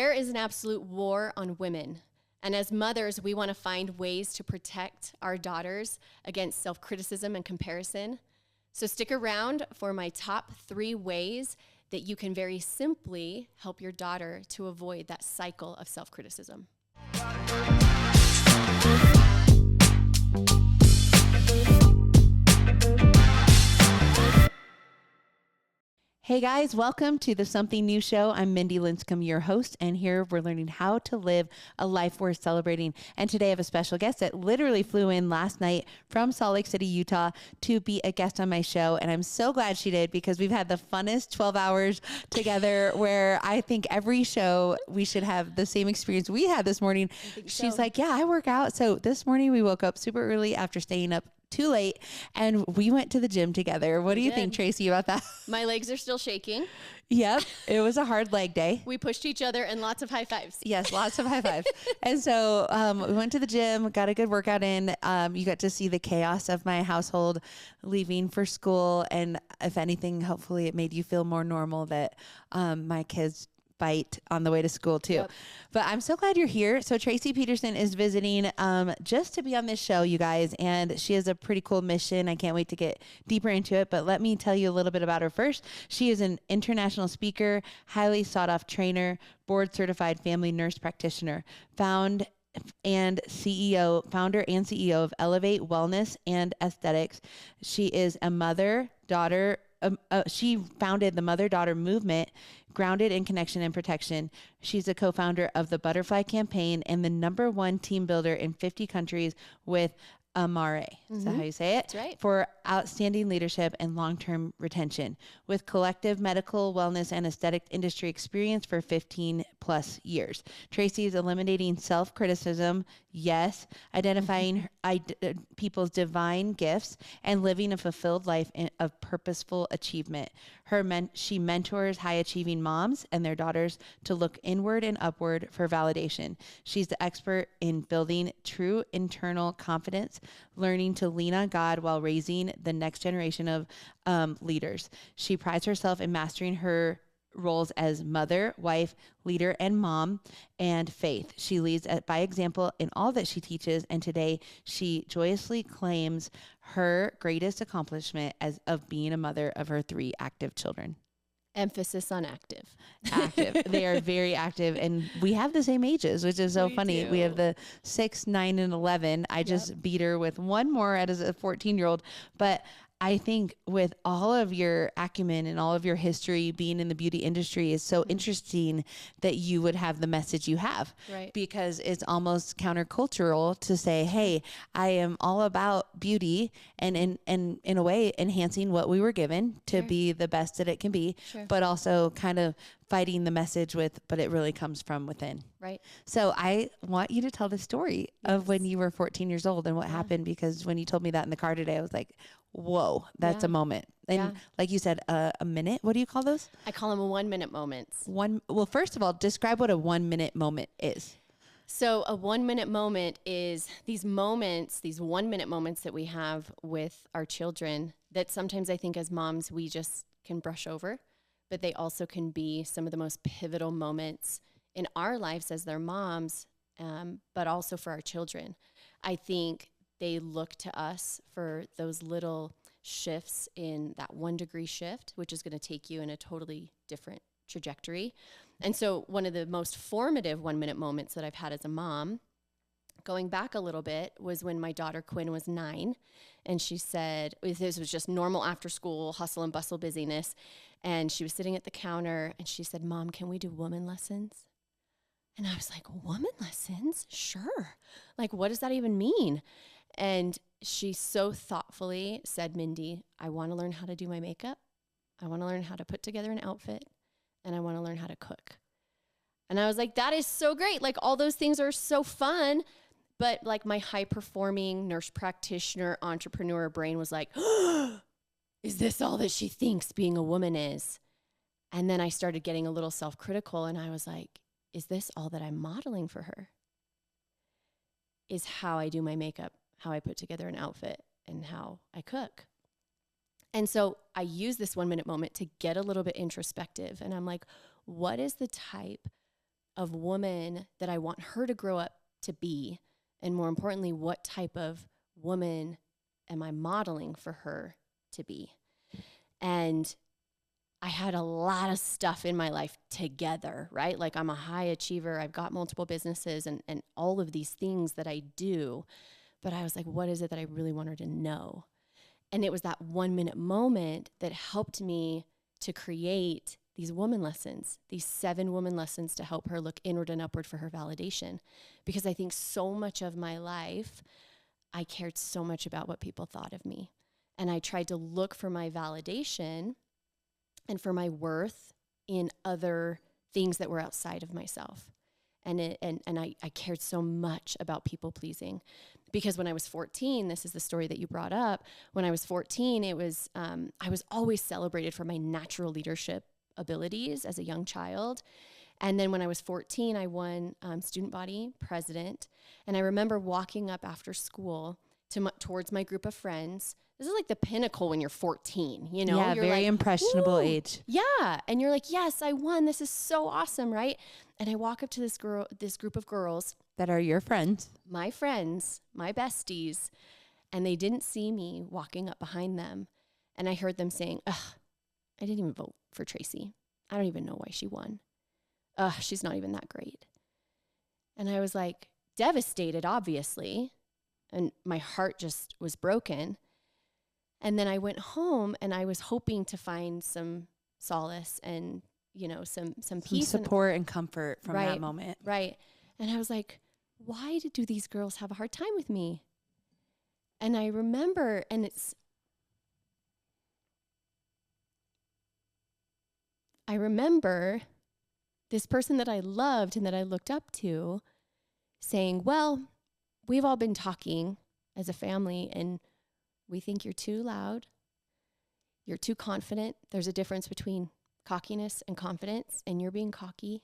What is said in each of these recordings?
There is an absolute war on women. And as mothers, we want to find ways to protect our daughters against self-criticism and comparison. So stick around for my top 3 ways that you can very simply help your daughter to avoid that cycle of self-criticism. Hey guys, welcome to the Something New Show. I'm Mindy Linscomb, your host, and here we're learning how to live a life worth celebrating. And today I have a special guest that literally flew in last night from Salt Lake City, Utah to be a guest on my show. And I'm so glad she did because we've had the funnest 12 hours together where I think every show we should have the same experience we had this morning. She's like, yeah, I work out. So this morning we woke up super early after staying up too late and we went to the gym together. What do you think, Traci, about that? My legs are still shaking. Yep. It was a hard leg day. We pushed each other and lots of high fives. Yes, lots of high fives. And so we went to the gym, got a good workout in. You got to see the chaos of my household leaving for school. And if anything, hopefully it made you feel more normal that my kids fight on the way to school too. Yep. But I'm so glad you're here. So Traci Peterson is visiting just to be on this show, you guys, and she has a pretty cool mission. I can't wait to get deeper into it, but let me tell you a little bit about her first. She is an international speaker, highly sought after trainer, board certified family nurse practitioner, founder and CEO of Elevate Wellness and Aesthetics. She is a mother-daughter. She founded the mother-daughter movement, grounded in connection and protection. She's a co-founder of the Butterfly Campaign and the #1 team builder in 50 countries with Amare. Is that how you say it? That's right. For outstanding leadership and long-term retention. With collective medical, wellness, and aesthetic industry experience for 15 plus years. Traci is eliminating self-criticism, yes, identifying people's divine gifts, and living a fulfilled life of purposeful achievement. She mentors high-achieving moms and their daughters to look inward and upward for validation. She's the expert in building true internal confidence, learning to lean on God while raising the next generation of leaders. She prides herself in mastering her roles as mother, wife, leader, and mom, and faith. She leads by example in all that she teaches, and today she joyously claims her greatest accomplishment of being a mother of her 3 active children. Emphasis on active. Active. They are very active, and we have the same ages, which is so funny. Do. We have the 6, 9, and 11. I just beat her with one more as a 14-year-old, but I think with all of your acumen and all of your history being in the beauty industry is so interesting that you would have the message you have. Right. Because it's almost countercultural to say, hey, I am all about beauty and in a way enhancing what we were given to be the best that it can be, but also kind of fighting the message but it really comes from within. Right. So I want you to tell the story of when you were 14 years old and what happened, because when you told me that in the car today, I was like, whoa, that's a moment. And like you said, a minute, what do you call those? I call them 1-minute moments. Well, first of all, describe what a 1-minute moment is. So a 1-minute moment is these moments, these 1-minute moments that we have with our children that sometimes I think as moms, we just can brush over, but they also can be some of the most pivotal moments in our lives as their moms, but also for our children. I think they look to us for those little shifts in that 1-degree shift, which is going to take you in a totally different trajectory. And so one of the most formative 1-minute moments that I've had as a mom, going back a little bit, was when my daughter Quinn was 9. And she said, this was just normal after school, hustle and bustle busyness. And she was sitting at the counter and she said, Mom, can we do woman lessons? And I was like, woman lessons? Sure. Like, what does that even mean? And she so thoughtfully said, Mindy, I want to learn how to do my makeup. I want to learn how to put together an outfit. And I want to learn how to cook. And I was like, that is so great. Like, all those things are so fun. But like my high performing nurse practitioner, entrepreneur brain was like, is this all that she thinks being a woman is? And then I started getting a little self-critical and I was like, is this all that I'm modeling for her? Is how I do my makeup, how I put together an outfit, and how I cook. And so I use this 1-minute moment to get a little bit introspective. And I'm like, what is the type of woman that I want her to grow up to be? And more importantly, what type of woman am I modeling for her to be? And I had a lot of stuff in my life together, right? Like I'm a high achiever. I've got multiple businesses and all of these things that I do. But I was like, what is it that I really want her to know? And it was that 1 minute moment that helped me to create these woman lessons, these 7 woman lessons to help her look inward and upward for her validation. Because I think so much of my life, I cared so much about what people thought of me. And I tried to look for my validation and for my worth in other things that were outside of myself. And I cared so much about people pleasing. Because when I was 14, this is the story that you brought up. When I was 14, it was I was always celebrated for my natural leadership abilities as a young child. And then when I was 14, I won student body president. And I remember walking up after school towards my group of friends. This is like the pinnacle when you're 14, you know? Yeah, you're very like, impressionable woo! age. Yeah. And you're like, yes, I won. This is so awesome, right? And I walk up to this group of girls. That are your friends. My friends, my besties. And they didn't see me walking up behind them. And I heard them saying, ugh, I didn't even vote for Traci. I don't even know why she won. Ugh, she's not even that great. And I was like devastated, obviously. And my heart just was broken. And then I went home and I was hoping to find some solace and, you know, some peace. Some support and comfort from that moment. Right. And I was like, why do these girls have a hard time with me? And I remember, I remember this person that I loved and that I looked up to saying, well, we've all been talking as a family and we think you're too loud. You're too confident. There's a difference between cockiness and confidence, and you're being cocky.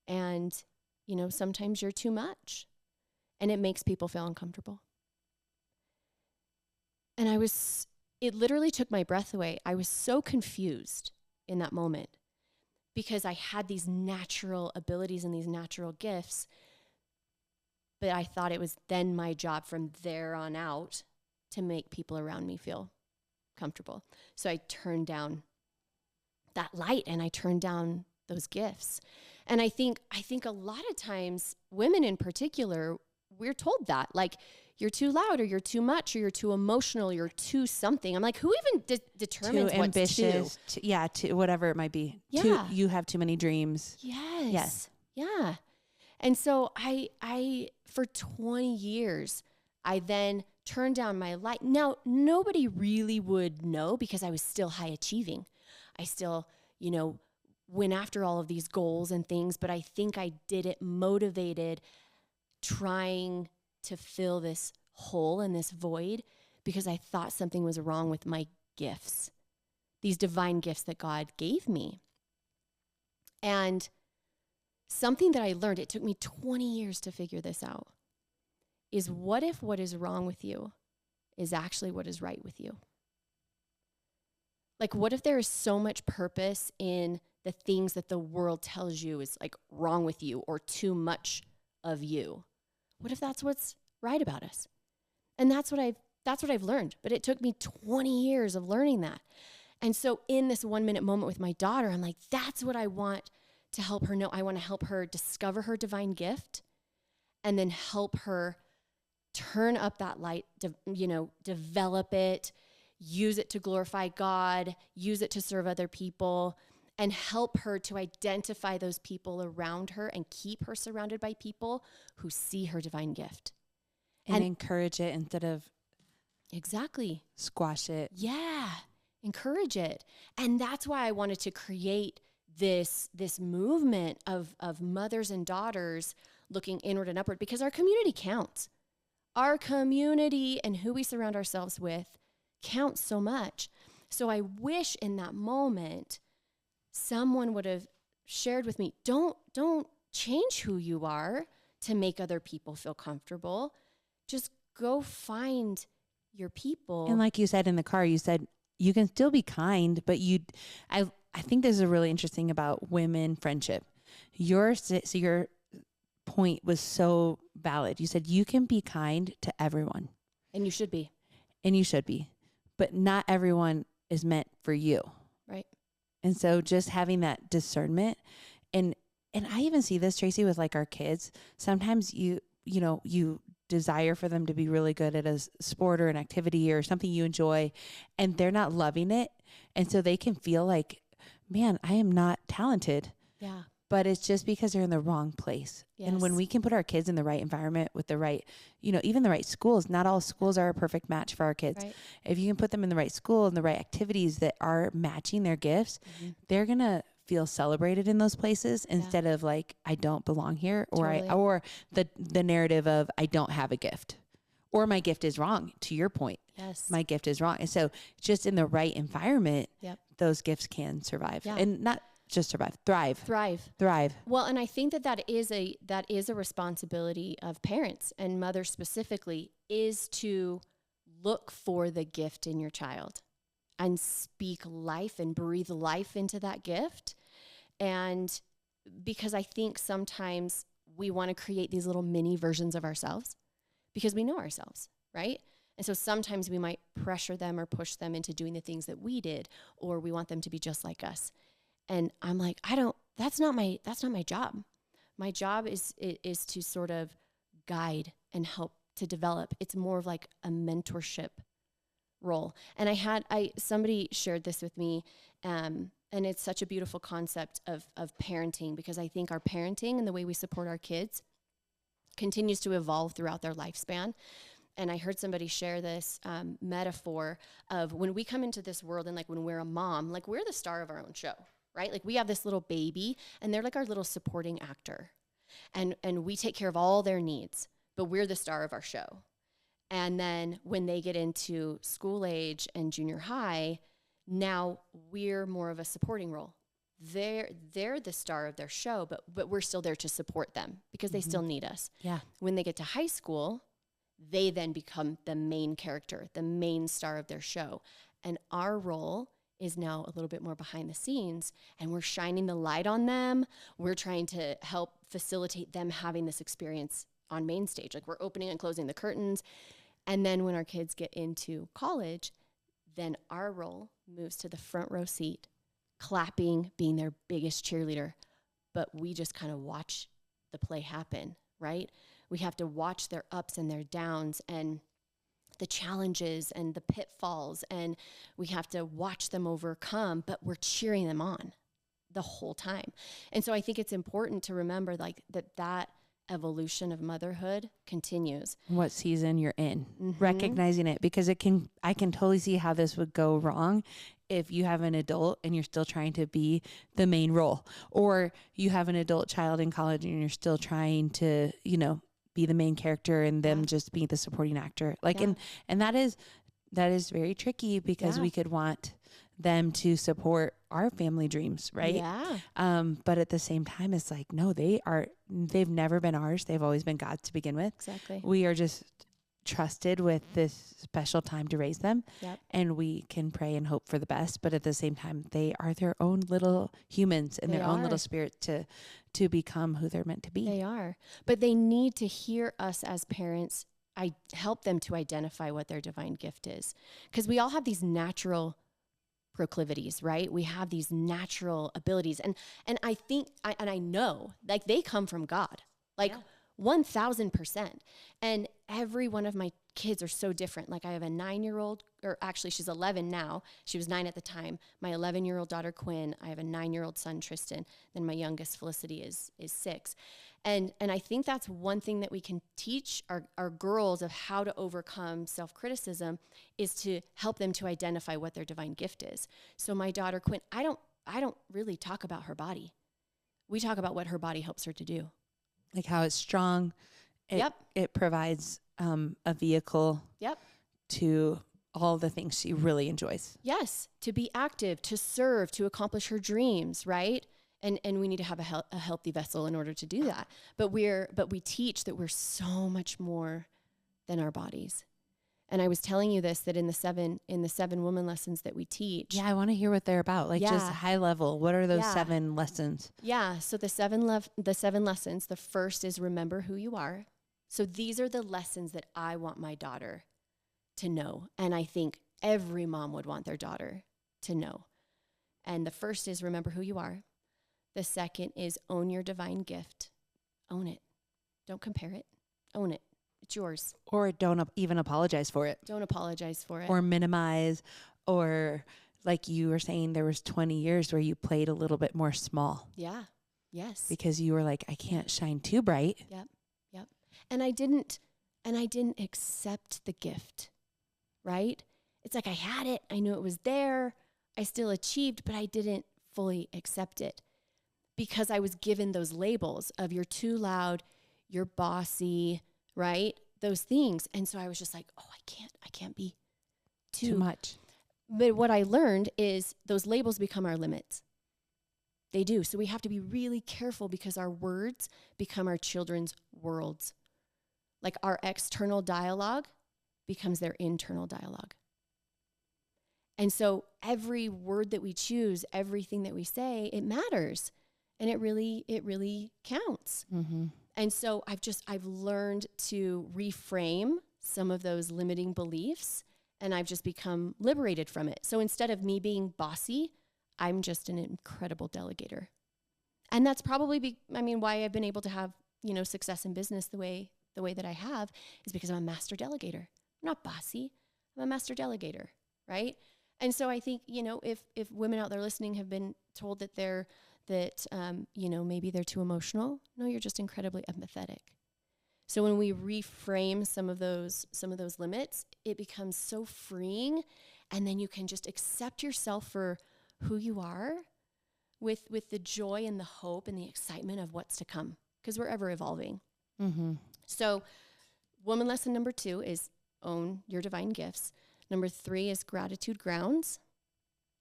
And, you know, sometimes you're too much and it makes people feel uncomfortable. And it literally took my breath away. I was so confused in that moment because I had these natural abilities and these natural gifts, but I thought it was then my job from there on out to make people around me feel comfortable. So I turned down that light and I turned down those gifts. And I think a lot of times, women in particular, we're told that, like, you're too loud or you're too much or you're too emotional, you're too something. I'm like, who even determines too what's ambitious? too? Too, whatever it might be. Yeah. You have too many dreams. Yes. Yeah. And so I for 20 years, I then turned down my light. Now, nobody really would know because I was still high achieving. I still, you know, went after all of these goals and things, but I think I did it motivated, trying to fill this hole and this void because I thought something was wrong with my gifts, these divine gifts that God gave me. And something that I learned, it took me 20 years to figure this out, is what if what is wrong with you is actually what is right with you? Like, what if there is so much purpose in the things that the world tells you is like wrong with you or too much of you? What if that's what's right about us? And that's what I've learned. But it took me 20 years of learning that. And so in this 1 minute moment with my daughter, I'm like, that's what I want to help her know. I want to help her discover her divine gift and then help her turn up that light, develop it, use it to glorify God, use it to serve other people, and help her to identify those people around her and keep her surrounded by people who see her divine gift. And encourage it instead of exactly squash it. Yeah, encourage it. And that's why I wanted to create this movement of mothers and daughters looking inward and upward, because our community counts. Our community and who we surround ourselves with counts so much. So I wish in that moment someone would have shared with me, don't change who you are to make other people feel comfortable. Just go find your people. And like you said in the car, you said you can still be kind, but I think this is really interesting about women friendship. Your point was so valid. You said you can be kind to everyone. And you should be. And you should be. But not everyone is meant for you. Right. And so just having that discernment, and I even see this, Traci, with like our kids. Sometimes you desire for them to be really good at a sport or an activity or something you enjoy, and they're not loving it. And so they can feel like, man, I am not talented. Yeah. But it's just because they're in the wrong place. Yes. And when we can put our kids in the right environment with the right, even the right schools, not all schools are a perfect match for our kids. Right. If you can put them in the right school and the right activities that are matching their gifts, they're going to feel celebrated in those places instead of like, I don't belong here, or or the narrative of I don't have a gift, or my gift is wrong. To your point. Yes. My gift is wrong. And so just in the right environment, those gifts can survive and not just survive, thrive. Well, and I think that is a responsibility of parents and mothers specifically, is to look for the gift in your child and speak life and breathe life into that gift. And because I think sometimes we want to create these little mini versions of ourselves because we know ourselves, right? And so sometimes we might pressure them or push them into doing the things that we did, or we want them to be just like us. And I'm like, that's not my job. My job is to sort of guide and help to develop. It's more of like a mentorship role. And somebody shared this with me, and it's such a beautiful concept of parenting, because I think our parenting and the way we support our kids continues to evolve throughout their lifespan. And I heard somebody share this metaphor of when we come into this world, and like when we're a mom, like we're the star of our own show. Right? Like we have this little baby, and they're like our little supporting actor, and we take care of all their needs, but we're the star of our show. And then when they get into school age and junior high, now we're more of a supporting role. They're the star of their show, but we're still there to support them because they still need us. Yeah. When they get to high school, they then become the main character, the main star of their show. And our role is now a little bit more behind the scenes, and we're shining the light on them. We're trying to help facilitate them having this experience on main stage. Like we're opening and closing the curtains. And then when our kids get into college, then our role moves to the front row seat, clapping, being their biggest cheerleader. But we just kind of watch the play happen, right? We have to watch their ups and their downs and the challenges and the pitfalls, and we have to watch them overcome, but we're cheering them on the whole time. And so I think it's important to remember like that evolution of motherhood continues. What season you're in, recognizing it, because I can totally see how this would go wrong if you have an adult and you're still trying to be the main role, or you have an adult child in college and you're still trying to, be the main character and them just be the supporting actor. Like, and that is very tricky, because we could want them to support our family dreams. Right. Yeah. But at the same time, it's like, no, they've never been ours. They've always been God's to begin with. Exactly. We are just trusted with this special time to raise them. Yep. And we can pray and hope for the best, but at the same time, they are their own little humans and their own little spirit to become who they're meant to be. They are, but they need to hear us as parents. I help them to identify what their divine gift is, because we all have these natural proclivities, right? We have these natural abilities, and I think I know like they come from God, like 1000%. And every one of my kids are so different. Like I have a 9-year-old, or actually she's 11 now. She was 9 at the time. My 11-year-old daughter, Quinn. I have a 9-year-old son, Tristan. Then my youngest, Felicity, is 6. And I think that's one thing that we can teach our girls of how to overcome self-criticism, is to help them to identify what their divine gift is. So my daughter, Quinn, I don't really talk about her body. We talk about what her body helps her to do. Like how it's strong. It provides a vehicle to all the things she really enjoys. Yes, to be active, to serve, to accomplish her dreams, right? And we need to have a healthy vessel in order to do that. But we teach that we're so much more than our bodies. And I was telling you this, that in the seven woman lessons that we teach. Yeah, I want to hear what they're about. Like just high level. What are those 7 lessons? Yeah. So the seven lessons, the first is remember who you are. So these are the lessons that I want my daughter to know. And I think every mom would want their daughter to know. And the first is remember who you are. The second is own your divine gift. Own it. Don't compare it. Own it. It's yours. Or don't even apologize for it. Don't apologize for it. Or minimize, or like you were saying, there was 20 years where you played a little bit more small. Yeah. Yes. Because you were like, I can't shine too bright. Yep. Yep. And I didn't accept the gift, right? It's like I had it. I knew it was there. I still achieved, but I didn't fully accept it because I was given those labels of you're too loud, you're bossy, right? Those things. And so I was just like, oh, I can't be too much. But what I learned is those labels become our limits. They do. So we have to be really careful because our words become our children's worlds. Like our external dialogue becomes their internal dialogue. And so every word that we choose, everything that we say, it matters. And it really counts. Mm-hmm. And so I've learned to reframe some of those limiting beliefs, and I've just become liberated from it. So instead of me being bossy, I'm just an incredible delegator. And that's probably why I've been able to have, success in business the way that I have is because I'm a master delegator. I'm not bossy. I'm a master delegator, right? And so I think, if women out there listening have been told that maybe they're too emotional. No, you're just incredibly empathetic. So when we reframe some of those limits, it becomes so freeing. And then you can just accept yourself for who you are with the joy and the hope and the excitement of what's to come, because we're ever evolving. Mm-hmm. So woman lesson number 2 is own your divine gifts. Number 3 is gratitude grounds.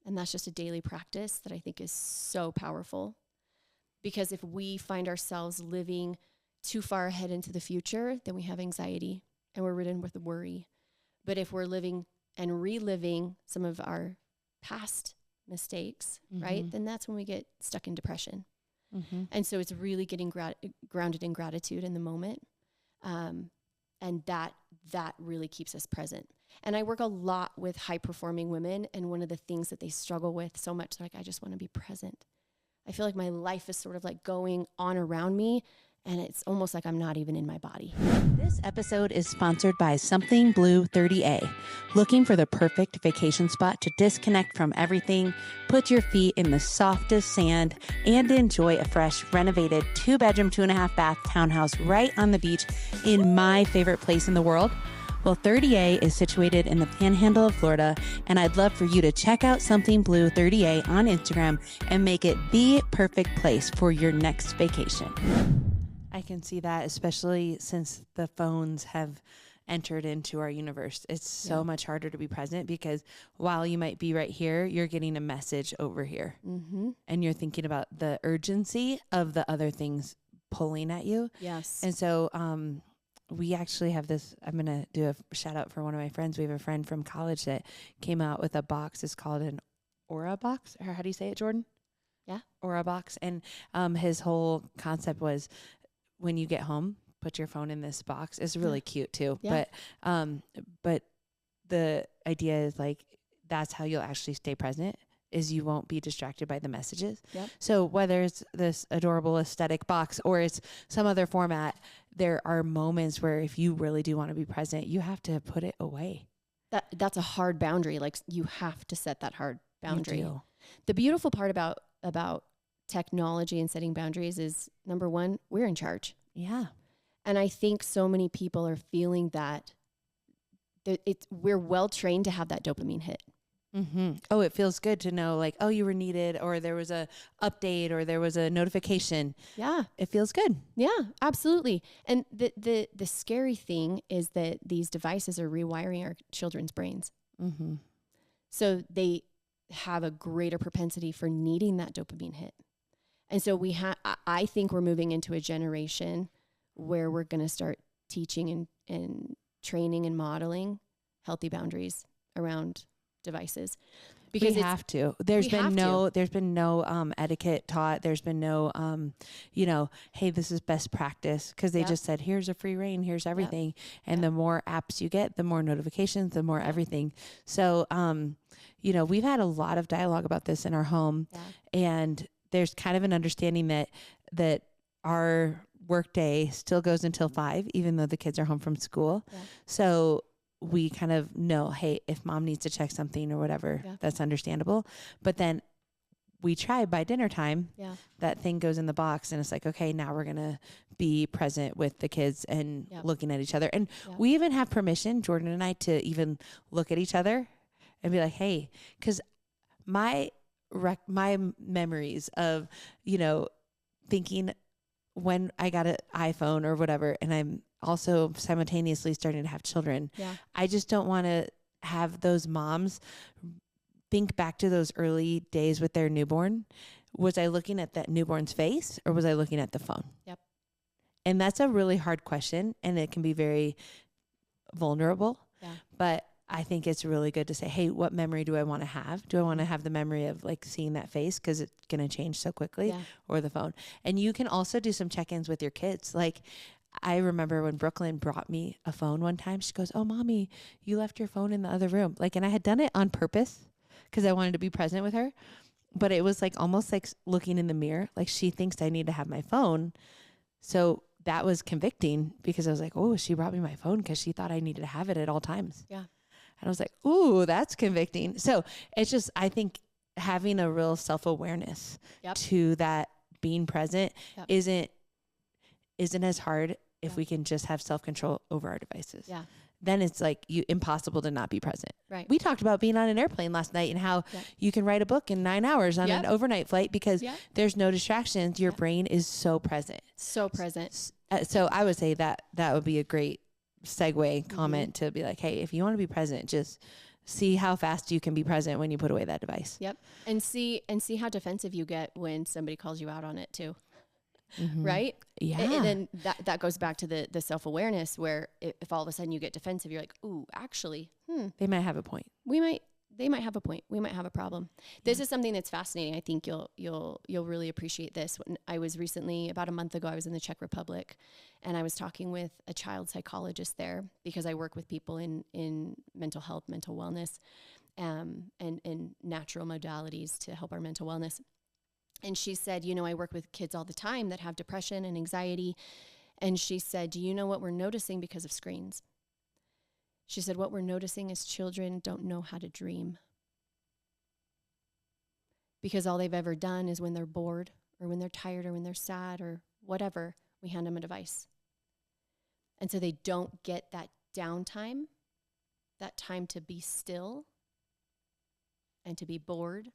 And that's just a daily practice that I think is so powerful. Because if we find ourselves living too far ahead into the future, then we have anxiety and we're ridden with worry. But if we're living and reliving some of our past mistakes, mm-hmm. right, then that's when we get stuck in depression. Mm-hmm. And so it's really getting grounded in gratitude in the moment. And that really keeps us present. And I work a lot with high-performing women, and one of the things that they struggle with so much, they're like, I just want to be present. I feel like my life is sort of like going on around me, and it's almost like I'm not even in my body. This episode is sponsored by Something Blue 30A. Looking for the perfect vacation spot to disconnect from everything, put your feet in the softest sand, and enjoy a fresh, renovated 2-bedroom, 2.5-bath townhouse right on the beach in my favorite place in the world? Well, 30A is situated in the panhandle of Florida, and I'd love for you to check out Something Blue 30A on Instagram and make it the perfect place for your next vacation. I can see that, especially since the phones have entered into our universe. It's so much harder to be present because while you might be right here, you're getting a message over here. Mm-hmm. And you're thinking about the urgency of the other things pulling at you. Yes. And so we actually have this, I'm going to do a shout out for one of my friends. We have a friend from college that came out with a box. It's called an Aura box. Or how do you say it, Jordan? Yeah. Aura box. And his whole concept was when you get home, put your phone in this box. It's really cute too. Yeah. But the idea is like, that's how you'll actually stay present, is you won't be distracted by the messages. Yep. So whether it's this adorable aesthetic box or it's some other format, there are moments where if you really do want to be present, you have to put it away. That's a hard boundary. Like you have to set that hard boundary. You do. The beautiful part about technology and setting boundaries is, number 1, we're in charge. Yeah. And I think so many people are feeling that we're well trained to have that dopamine hit. Mm-hmm. Oh, it feels good to know like, oh, you were needed, or there was a update, or there was a notification. Yeah. It feels good. Yeah, absolutely. And the scary thing is that these devices are rewiring our children's brains. Mm-hmm. So they have a greater propensity for needing that dopamine hit. And so I think we're moving into a generation where we're going to start teaching and training and modeling healthy boundaries around devices. Because we have to. There's been no etiquette taught. There's been no, hey, this is best practice. Cause they just said, here's a free reign, here's everything. And the more apps you get, the more notifications, the more everything. So, we've had a lot of dialogue about this in our home, and there's kind of an understanding that our work day still goes until 5, even though the kids are home from school. Yeah. So we kind of know, hey, if mom needs to check something or whatever, that's understandable. But then we try by dinner time, that thing goes in the box and it's like, okay, now we're going to be present with the kids and looking at each other. And we even have permission, Jordan and I, to even look at each other and be like, hey, because my memories of, thinking when I got an iPhone or whatever, and I'm also simultaneously starting to have children. Yeah. I just don't want to have those moms think back to those early days with their newborn. Was I looking at that newborn's face or was I looking at the phone? Yep. And that's a really hard question, and it can be very vulnerable. Yeah. But I think it's really good to say, hey, what memory do I want to have? Do I want to have the memory of like seeing that face because it's going to change so quickly, or the phone? And you can also do some check-ins with your kids. Like, I remember when Brooklyn brought me a phone one time, she goes, oh, mommy, you left your phone in the other room. Like, and I had done it on purpose because I wanted to be present with her. But it was like almost like looking in the mirror. Like, she thinks I need to have my phone. So that was convicting because I was like, oh, she brought me my phone because she thought I needed to have it at all times. Yeah. And I was like, ooh, that's convicting. So it's just, I think having a real self-awareness to that being present isn't as hard if we can just have self-control over our devices. Yeah. Then it's like impossible to not be present. Right. We talked about being on an airplane last night and how you can write a book in 9 hours on an overnight flight because there's no distractions. Your brain is so present. So present. So I would say that would be a great segue comment to be like, hey, if you want to be present, just see how fast you can be present when you put away that device. Yep. And see how defensive you get when somebody calls you out on it too. Mm-hmm. Right? Yeah. And then that goes back to the self-awareness where if all of a sudden you get defensive, you're like, ooh, actually, they might have a point. They might have a point. We might have a problem. This is something that's fascinating. I think you'll really appreciate this. When I was recently, about a month ago, I was in the Czech Republic, and I was talking with a child psychologist there because I work with people in mental health, mental wellness, and natural modalities to help our mental wellness. And she said, I work with kids all the time that have depression and anxiety. And she said, do you know what we're noticing because of screens? She said, what we're noticing is children don't know how to dream. Because all they've ever done is when they're bored or when they're tired or when they're sad or whatever, we hand them a device. And so they don't get that downtime, that time to be still and to be bored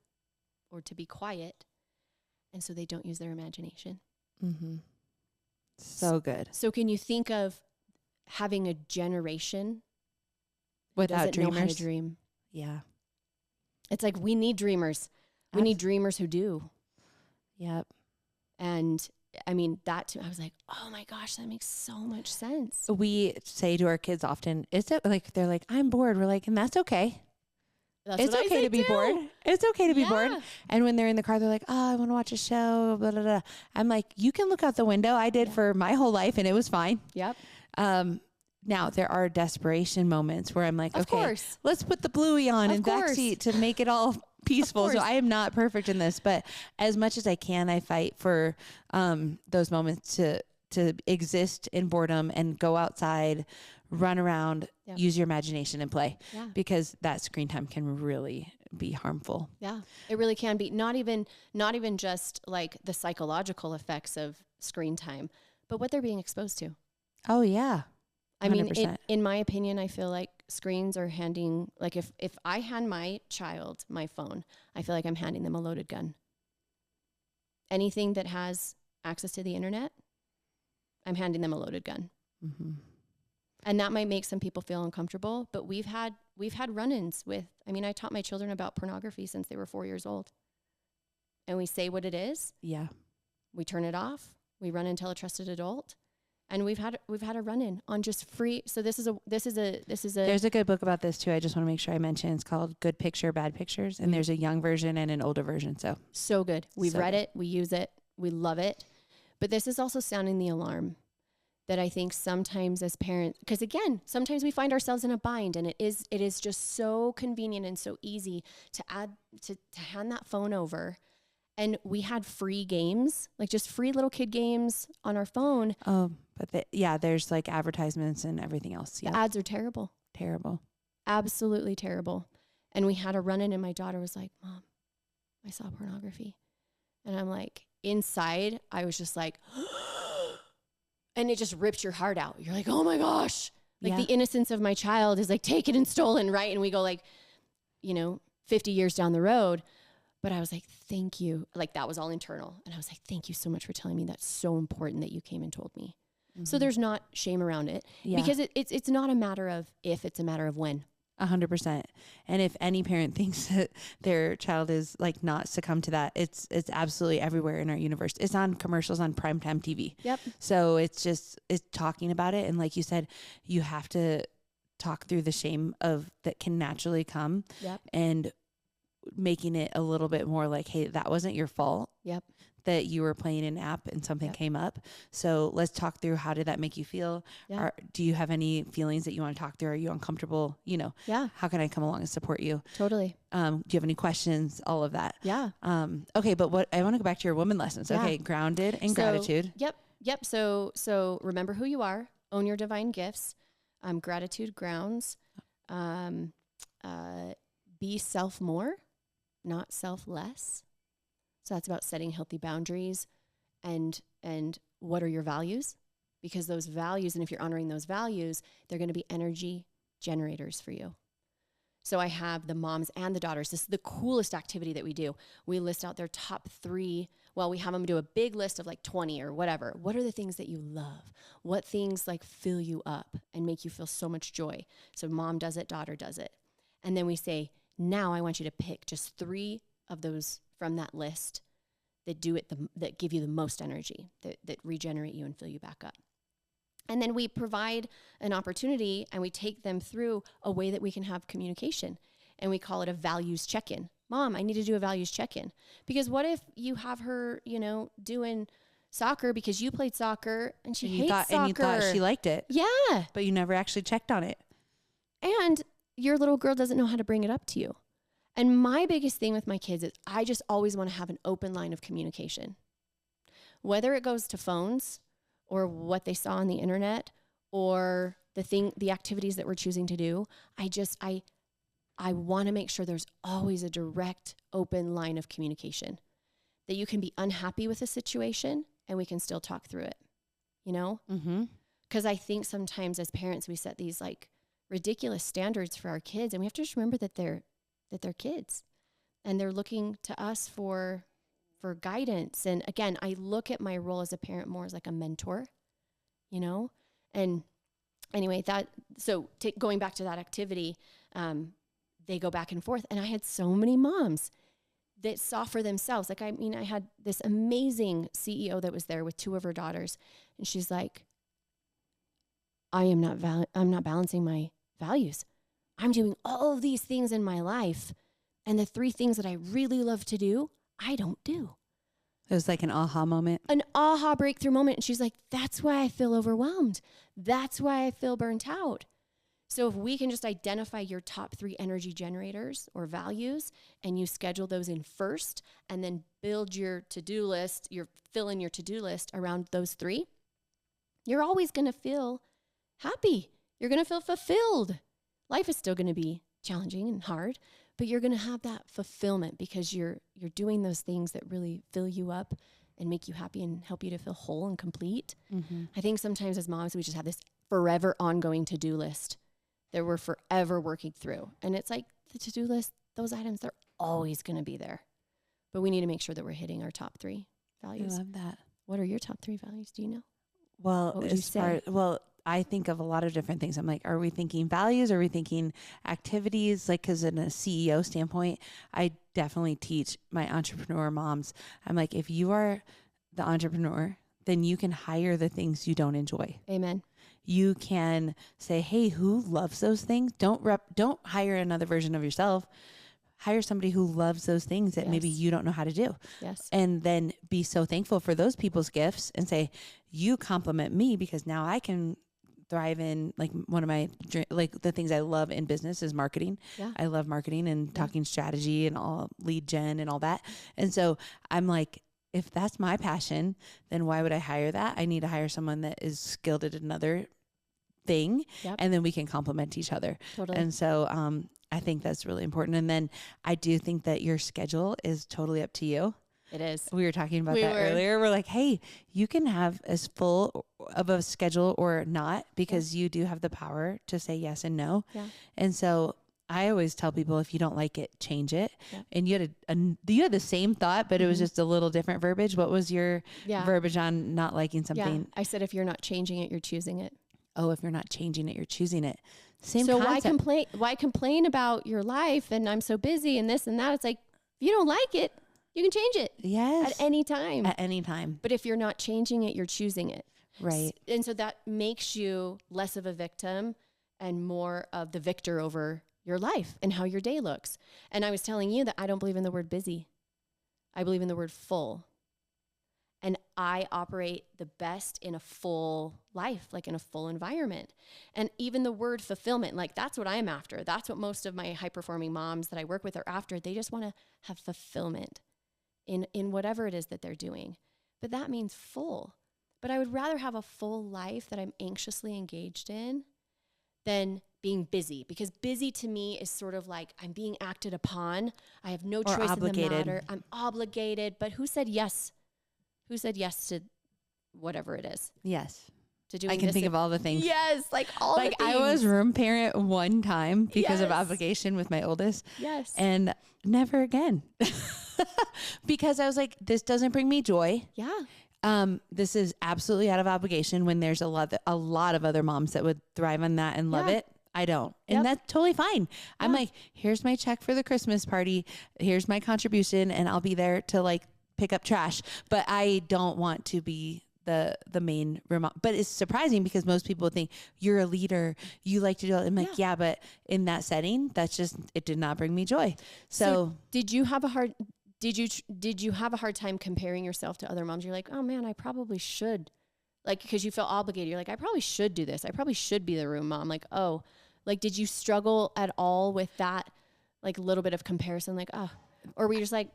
or to be quiet. And so they don't use their imagination. Mm-hmm. So good. So can you think of having a generation without dreamers? Know how to dream? Yeah. It's like we need dreamers. We need dreamers who do. Yep. And I mean, that too, I was like, oh my gosh, that makes so much sense. We say to our kids often, they're like, I'm bored. We're like, and that's okay. It's okay to be bored. It's okay to be bored. And when they're in the car, they're like, oh, I want to watch a show, blah, blah, blah. I'm like, you can look out the window. I did for my whole life and it was fine. Yep. Now there are desperation moments where I'm like, okay, let's put the Bluey on and backseat to make it all peaceful. So I am not perfect in this, but as much as I can, I fight for those moments to exist in boredom and go outside, run around, use your imagination and play, because that screen time can really be harmful. Yeah, it really can be. Not even just like the psychological effects of screen time, but what they're being exposed to. Oh yeah. 100%. I mean, in my opinion, I feel like screens are handing, like if I hand my child my phone, I feel like I'm handing them a loaded gun. Anything that has access to the internet, I'm handing them a loaded gun. Mm-hmm. And that might make some people feel uncomfortable, but we've had run-ins with, I taught my children about pornography since they were 4 years old. And we say what it is. Yeah. We turn it off. We run and tell a trusted adult. And we've had a run-in on just free. So this is a There's a good book about this too. I just want to make sure I mention. It's called Good Picture, Bad Pictures, and there's a young version and an older version. So good. We've read it. We use it. We love it. But this is also sounding the alarm that I think sometimes as parents, because again, sometimes we find ourselves in a bind, and it is just so convenient and so easy to hand that phone over. And we had free games, like just free little kid games on our phone. Oh, but there's like advertisements and everything else. The ads are terrible. Terrible. Absolutely terrible. And we had a run-in, and my daughter was like, Mom, I saw pornography. And I'm like, inside, I was just like, and it just rips your heart out. You're like, oh my gosh. Like the innocence of my child is like taken and stolen, right? And we go like, 50 years down the road. But I was like, thank you. Like that was all internal. And I was like, thank you so much for telling me. That's so important that you came and told me. Mm-hmm. So there's not shame around it because it's not a matter of if, it's a matter of when. 100%. And if any parent thinks that their child is like not succumb to that, it's absolutely everywhere in our universe. It's on commercials on primetime TV. Yep. So it's talking about it. And like you said, you have to talk through the shame of that can naturally come. Yep. And making it a little bit more like, hey, that wasn't your fault. Yep. That you were playing an app and something came up. So let's talk through, how did that make you feel? Yeah. Do you have any feelings that you want to talk through? Are you uncomfortable? Yeah. How can I come along and support you? Totally. Do you have any questions? All of that. Yeah. Okay. But what I want to go back to your woman lessons. Yeah. Okay. Grounded and gratitude. Yep. So remember who you are, own your divine gifts. Gratitude grounds, be self more, not self less. So that's about setting healthy boundaries and what are your values? Because those values, and if you're honoring those values, they're going to be energy generators for you. So I have the moms and the daughters. This is the coolest activity that we do. We list out their top 3. Well, we have them do a big list of like 20 or whatever. What are the things that you love? What things like fill you up and make you feel so much joy? So mom does it, daughter does it. And then we say, now I want you to pick just 3 of those from that list that do it, that give you the most energy, that regenerate you and fill you back up. And then we provide an opportunity and we take them through a way that we can have communication. And we call it a values check-in. Mom, I need to do a values check-in. Because what if you have her, doing soccer because you played soccer and she hates soccer. And you thought she liked it. Yeah. But you never actually checked on it. And your little girl doesn't know how to bring it up to you. And my biggest thing with my kids is I just always want to have an open line of communication. Whether it goes to phones or what they saw on the internet or the activities that we're choosing to do, I want to make sure there's always a direct, open line of communication, that you can be unhappy with a situation and we can still talk through it, Mm-hmm. Because I think sometimes as parents, we set these like ridiculous standards for our kids, and we have to just remember that they're kids and they're looking to us for guidance. And again, I look at my role as a parent more as like a mentor, and anyway, going back to that activity, they go back and forth. And I had so many moms that saw for themselves. Like, I had this amazing CEO that was there with 2 of her daughters. And she's like, I'm not balancing my values. I'm doing all of these things in my life. And the 3 things that I really love to do, I don't do. It was like an aha moment. An aha breakthrough moment. And she's like, that's why I feel overwhelmed. That's why I feel burnt out. So if we can just identify your top 3 energy generators or values and you schedule those in first and then build your to-do list, fill in your to-do list around those 3, you're always going to feel happy. You're going to feel fulfilled. Life is still going to be challenging and hard, but you're going to have that fulfillment because you're doing those things that really fill you up and make you happy and help you to feel whole and complete. Mm-hmm. I think sometimes as moms, we just have this forever ongoing to-do list that we're forever working through. And it's like the to-do list, those items, they're always going to be there. But we need to make sure that we're hitting our top 3 values. I love that. What are your top 3 values? Do you know? Well, what would you say? I think of a lot of different things. I'm like, are we thinking values? Are we thinking activities? Like, because in a CEO standpoint, I definitely teach my entrepreneur moms. I'm like, if you are the entrepreneur then you can hire the things you don't enjoy. Amen. You can say, hey, who loves those things? Don't hire another version of yourself. Hire somebody who loves those things that maybe you don't know how to do. Yes. And then be so thankful for those people's gifts and say, you compliment me because now I can thrive in, like, one of my, like, the things I love in business is marketing. Yeah. I love marketing and talking strategy and all lead gen and all that. And so I'm like, if that's my passion, then why would I hire that? I need to hire someone that is skilled at another thing, and then we can complement each other. Totally. And so I think that's really important. And then I do think that your schedule is totally up to you. It is. We were talking about that earlier. We're like, hey, you can have as full of a schedule or not, because you do have the power to say yes and no. Yeah. And so I always tell people, if you don't like it, change it. Yeah. And you had the same thought, but it was just a little different verbiage. What was your verbiage on not liking something? Yeah. I said, if you're not changing it, you're choosing it. Oh, if you're not changing it, you're choosing it. Same so concept. Why complain about your life and I'm so busy and this and that? It's like, if you don't like it, you can change it. Yes. At any time. At any time. But if you're not changing it, you're choosing it. Right. And so that makes you less of a victim and more of the victor over your life and how your day looks. And I was telling you that I don't believe in the word busy. I believe in the word full. And I operate the best in a full life, like in a full environment. And even the word fulfillment, like that's what I'm after. That's what most of my high-performing moms that I work with are after. They just want to have fulfillment in whatever it is that they're doing. But that means full. But I would rather have a full life that I'm anxiously engaged in than being busy. Because busy to me is sort of like I'm being acted upon. I have no choice in the matter. I'm obligated. But who said yes? Who said yes to whatever it is? Yes. To doing I can think of all the things. Yes, like all the things. I was room parent one time because of obligation with my oldest. Yes. And never again. Because I was like, this doesn't bring me joy. Yeah. This is absolutely out of obligation, when there's a lot of other moms that would thrive on that and love it. I don't. And that's totally fine. I'm like, here's my check for the Christmas party. Here's my contribution. And I'll be there to like pick up trash. But I don't want to be the main remote. But it's surprising because most people think you're a leader. You like to do it. I'm like, yeah, but in that setting, it did not bring me joy. So did you have a hard time comparing yourself to other moms? You're like, oh man, I probably should, like, because you feel obligated. You're like, I probably should do this. I probably should be the room mom. Like, oh, like, did you struggle at all with that, like, little bit of comparison? Like, oh, or were you just like,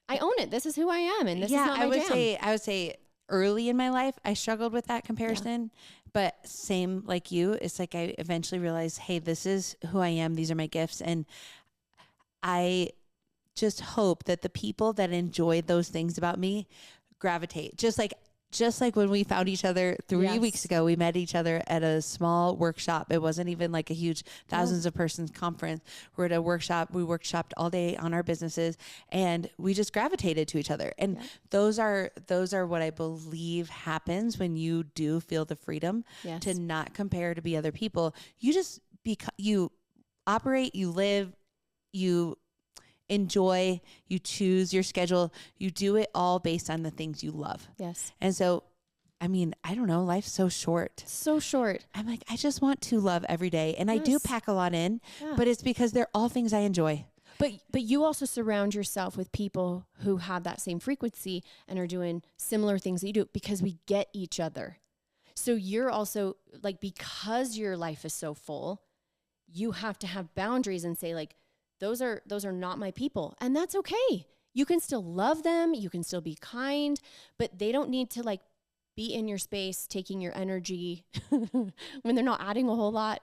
I own it. This is who I am, and this is not my jam. I would say early in my life, I struggled with that comparison, but same like you, it's like I eventually realized, hey, this is who I am. These are my gifts, and I just hope that the people that enjoy those things about me gravitate. Just like when we found each other 3 weeks ago, we met each other at a small workshop. It wasn't even like a huge thousands of persons conference. We're at a workshop. We workshopped all day on our businesses, and we just gravitated to each other. And those are what I believe happens when you do feel the freedom to not compare to be other people. You just you operate, you live, you enjoy, you choose your schedule, you do it all based on the things you love. Yes. And so, I mean, I don't know, life's so short. So short. I'm like, I just want to love every day. And I do pack a lot in, but it's because they're all things I enjoy. But you also surround yourself with people who have that same frequency and are doing similar things that you do, because we get each other. So you're also like, because your life is so full, you have to have boundaries and say like, those are not my people. And that's okay. You can still love them. You can still be kind, but they don't need to like be in your space, taking your energy when they're not adding a whole lot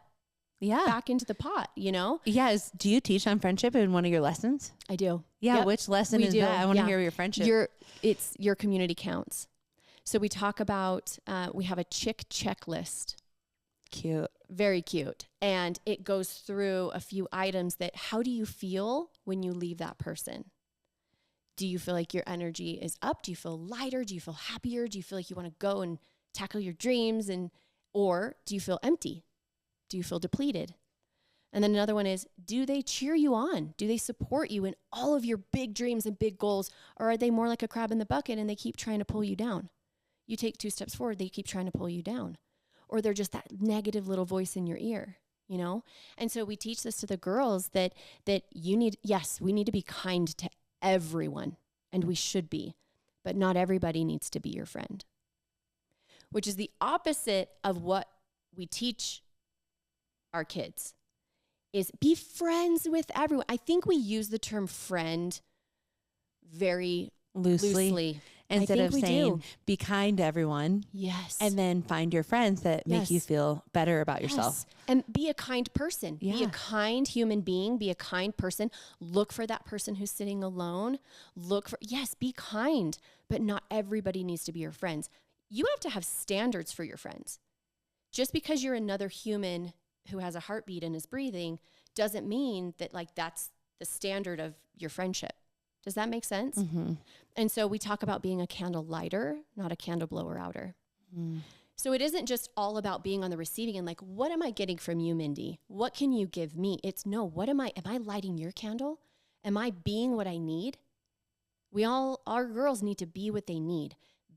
back into the pot, you know? Yes. Do you teach on friendship in one of your lessons? I do. Yeah. Yep. Which lesson is that? I want to hear your friendship. It's your community counts. So we talk about, we have a chick checklist. Cute. Very cute. And it goes through a few items that, how do you feel when you leave that person? Do you feel like your energy is up? Do you feel lighter? Do you feel happier? Do you feel like you want to go and tackle your dreams? Or do you feel empty? Do you feel depleted? And then another one is, do they cheer you on? Do they support you in all of your big dreams and big goals? Or are they more like a crab in the bucket and they keep trying to pull you down? You take 2 steps forward, they keep trying to pull you down. Or they're just that negative little voice in your ear, you know? And so we teach this to the girls that we need to be kind to everyone, and we should be, but not everybody needs to be your friend, which is the opposite of what we teach our kids, is be friends with everyone. I think we use the term friend very loosely. Instead of saying, be kind to everyone. Yes. And then find your friends that make you feel better about yourself. And be a kind person. Yeah. Be a kind human being. Be a kind person. Look for that person who's sitting alone. Be kind, but not everybody needs to be your friends. You have to have standards for your friends. Just because you're another human who has a heartbeat and is breathing doesn't mean that like that's the standard of your friendship. Does that make sense? Mm-hmm. And so we talk about being a candle lighter, not a candle blower outer. Mm. So it isn't just all about being on the receiving end. Like, what am I getting from you, Mindy? What can you give me? It's no, am I lighting your candle? Am I being what I need? Our girls need to be what they need.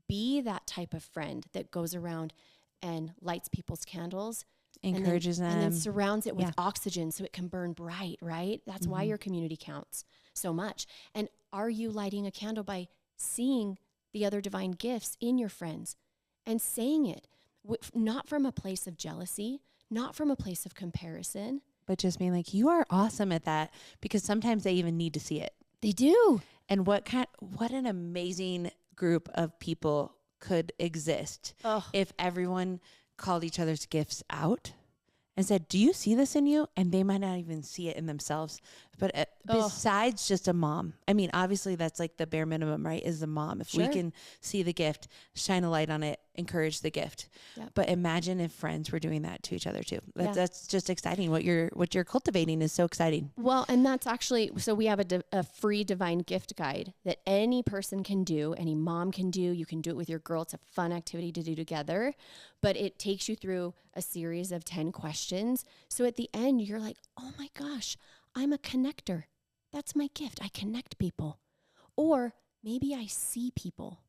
Be that type of friend that goes around and lights people's candles. Encourages them. And then surrounds it with oxygen so it can burn bright, right? That's why your community counts so much. And are you lighting a candle by seeing the other divine gifts in your friends and saying it, not from a place of jealousy, not from a place of comparison, but just being like, you are awesome at that, because sometimes they even need to see it. They do. And what an amazing group of people could exist if everyone called each other's gifts out and said, do you see this in you? And they might not even see it in themselves. But besides just a mom, I mean, obviously that's like the bare minimum, right? Is the mom. If we can see the gift, shine a light on it, encourage the gift. Yep. But imagine if friends were doing that to each other too. That's just exciting. What you're cultivating is so exciting. Well, and that's actually, so we have a free divine gift guide that any person can do, any mom can do. You can do it with your girl. It's a fun activity to do together, but it takes you through a series of 10 questions. So at the end, you're like, oh my gosh, I'm a connector. That's my gift. I connect people. Or maybe I see people.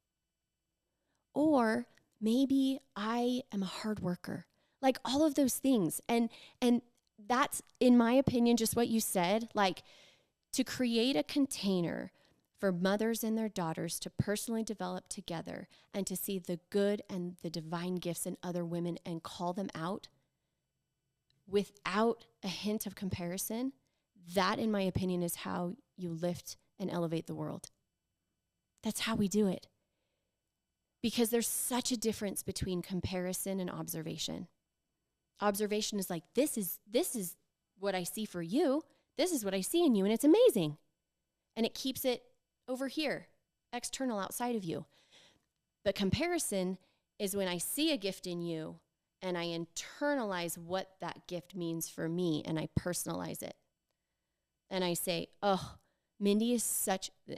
Or maybe I am a hard worker. Like all of those things. And that's, in my opinion, just what you said, like to create a container for mothers and their daughters to personally develop together and to see the good and the divine gifts in other women and call them out without a hint of comparison. That, in my opinion, is how you lift and elevate the world. That's how we do it. Because there's such a difference between comparison and observation. Observation is like, this is what I see for you. This is what I see in you, and it's amazing. And it keeps it over here, external, outside of you. But comparison is when I see a gift in you and I internalize what that gift means for me and I personalize it. And I say, oh, Mindy is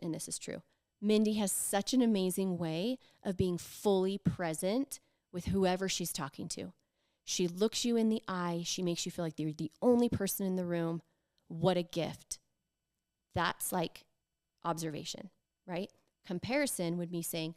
and this is true, Mindy has such an amazing way of being fully present with whoever she's talking to. She looks you in the eye. She makes you feel like you're the only person in the room. What a gift. That's like observation, right? Comparison would be saying,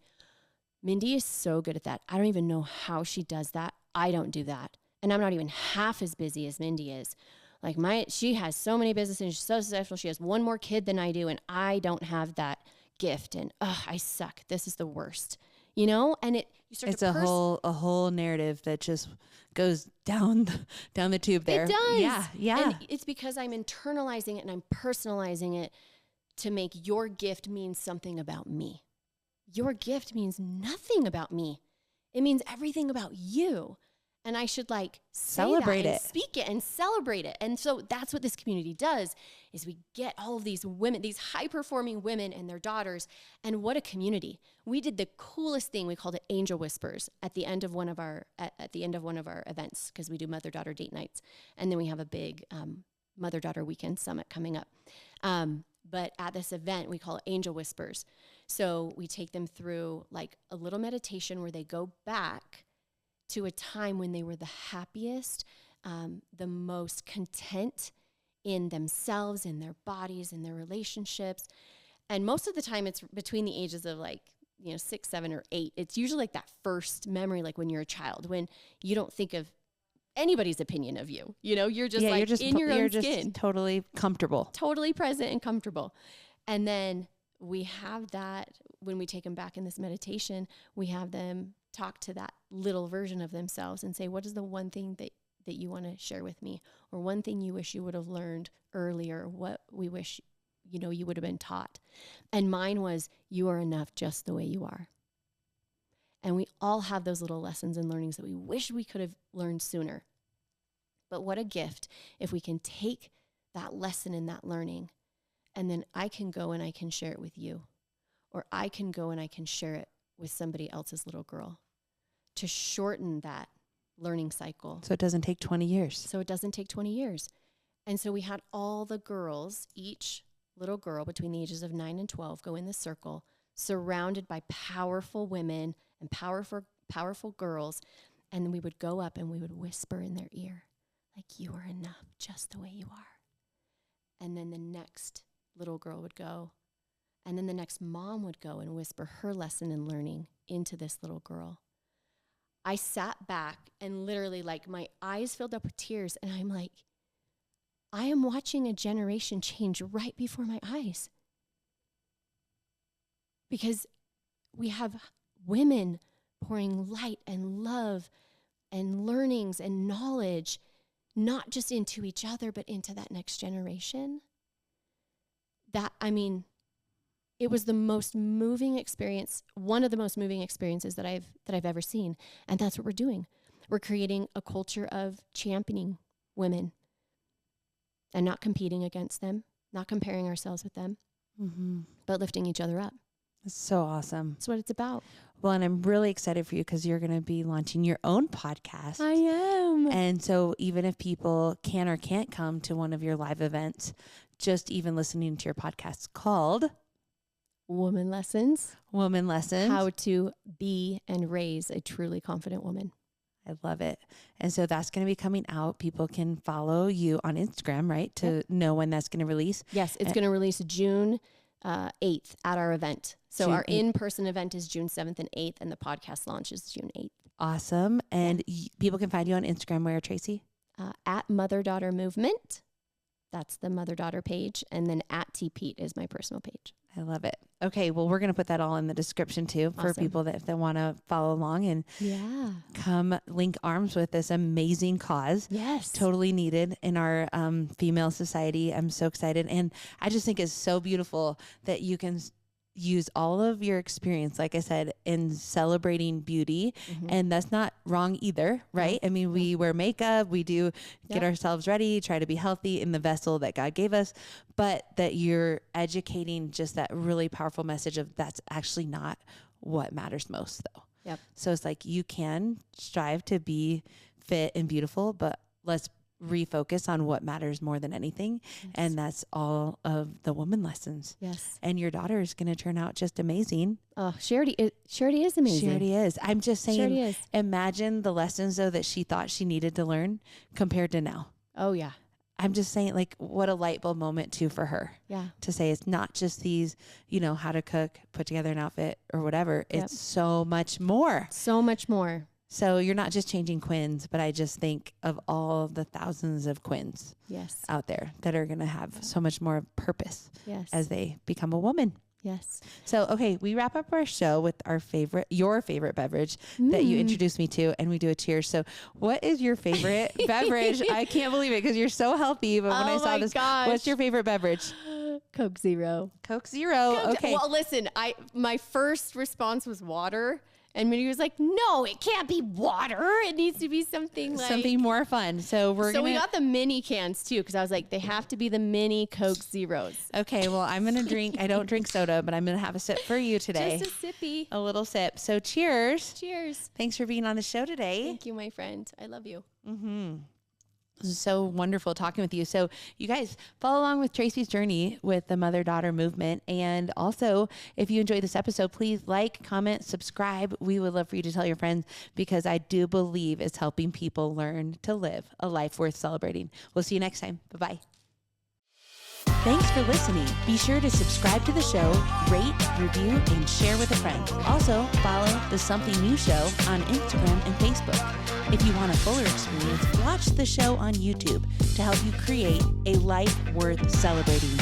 Mindy is so good at that. I don't even know how she does that. I don't do that. And I'm not even half as busy as Mindy is. Like she has so many businesses and she's so successful. She has one more kid than I do. And I don't have that gift. And I suck. This is the worst, you know? And it's a whole narrative that just goes down the tube there. It does. Yeah. And it's because I'm internalizing it and I'm personalizing it to make your gift mean something about me. Your gift means nothing about me. It means everything about you. And I should celebrate it, speak it and celebrate it. And so that's what this community does, is we get all of these women, these high-performing women and their daughters. And what a community. We did the coolest thing. We called it Angel Whispers at the end of one of our events, because we do mother-daughter date nights. And then we have a big mother-daughter weekend summit coming up. But at this event, we call it Angel Whispers. So we take them through like a little meditation where they go back to a time when they were the happiest, the most content in themselves, in their bodies, in their relationships. And most of the time it's between the ages of like 6, 7, or 8, it's usually like that first memory, like when you're a child, when you don't think of anybody's opinion of you. You're just like in your own skin. Totally comfortable. Totally present and comfortable. And then we have that when we take them back in this meditation, we have them talk to that little version of themselves and say, what is the one thing that you want to share with me? Or one thing you wish you would have learned earlier, what we wish, you would have been taught. And mine was, you are enough just the way you are. And we all have those little lessons and learnings that we wish we could have learned sooner. But what a gift if we can take that lesson and that learning, and then I can go and I can share it with you. Or I can go and I can share it with somebody else's little girl to shorten that learning cycle. So it doesn't take 20 years. And so we had all the girls, each little girl between the ages of 9 and 12, go in the circle, surrounded by powerful women and powerful girls. And then we would go up and we would whisper in their ear, like, you are enough just the way you are. And then the next little girl would go. And then the next mom would go and whisper her lesson and learning into this little girl. I sat back and literally, like, my eyes filled up with tears. And I'm like, I am watching a generation change right before my eyes. Because we have women pouring light and love and learnings and knowledge, not just into each other, but into that next generation. It was the most moving experience, one of the most moving experiences that I've ever seen. And that's what we're doing. We're creating a culture of championing women and not competing against them, not comparing ourselves with them, but lifting each other up. It's so awesome. That's what it's about. Well, and I'm really excited for you because you're going to be launching your own podcast. I am. And so even if people can or can't come to one of your live events, just even listening to your podcast called Woman Lessons. How to be and raise a truly confident woman. I love it. And so that's going to be coming out. People can follow you on Instagram, right? To know when that's going to release. Yes, it's going to release June 8th at our event. So June our 8th. In-person event is June 7th and 8th, and the podcast launch is June 8th. Awesome. And people can find you on Instagram where, Traci? At Mother-Daughter Movement. That's the Mother-Daughter page. And then at T-Pete is my personal page. I love it. Okay, well, we're going to put that all in the description too for people that if they want to follow along and come link arms with this amazing cause. Yes. Totally needed in our female society. I'm so excited. And I just think it's so beautiful that you can use all of your experience, like I said, in celebrating beauty. And that's not wrong either, right? I mean, we wear makeup, we do get ourselves ready, try to be healthy in the vessel that God gave us, but that you're educating just that really powerful message of that's actually not what matters most though. Yep. So it's like you can strive to be fit and beautiful, but let's refocus on what matters more than anything. Yes. And that's all of the woman lessons. Yes. And your daughter is going to turn out just amazing. Oh, she already is amazing. She already is. I'm just saying, is. Imagine the lessons though that she thought she needed to learn compared to now. Oh yeah. I'm just saying, like, what a light bulb moment too for her. Yeah. To say it's not just these, how to cook, put together an outfit or whatever. Yep. It's so much more. So much more. So you're not just changing quins, but I just think of all the thousands of quins out there that are going to have so much more purpose as they become a woman. Yes. So, okay, we wrap up our show with your favorite beverage that you introduced me to, and we do a cheers. So what is your favorite beverage? I can't believe it because you're so healthy. But when I saw this, what's your favorite beverage? Coke Zero. Coke Zero. Okay. Well, listen, my first response was water. And Mindy was like, no, it can't be water. It needs to be something more fun. So we got the mini cans too, because I was like, they have to be the mini Coke Zeros. Okay, well, I'm going to drink. I don't drink soda, but I'm going to have a sip for you today. Just a sippy. A little sip. So cheers. Cheers. Thanks for being on the show today. Thank you, my friend. I love you. This is so wonderful talking with you. So you guys follow along with Traci's journey with the mother-daughter movement. And also, if you enjoyed this episode, please like, comment, subscribe. We would love for you to tell your friends because I do believe it's helping people learn to live a life worth celebrating. We'll see you next time. Bye-bye. Thanks for listening. Be sure to subscribe to the show, rate, review, and share with a friend. Also, follow the Something New Show on Instagram and Facebook. If you want a fuller experience, watch the show on YouTube to help you create a life worth celebrating.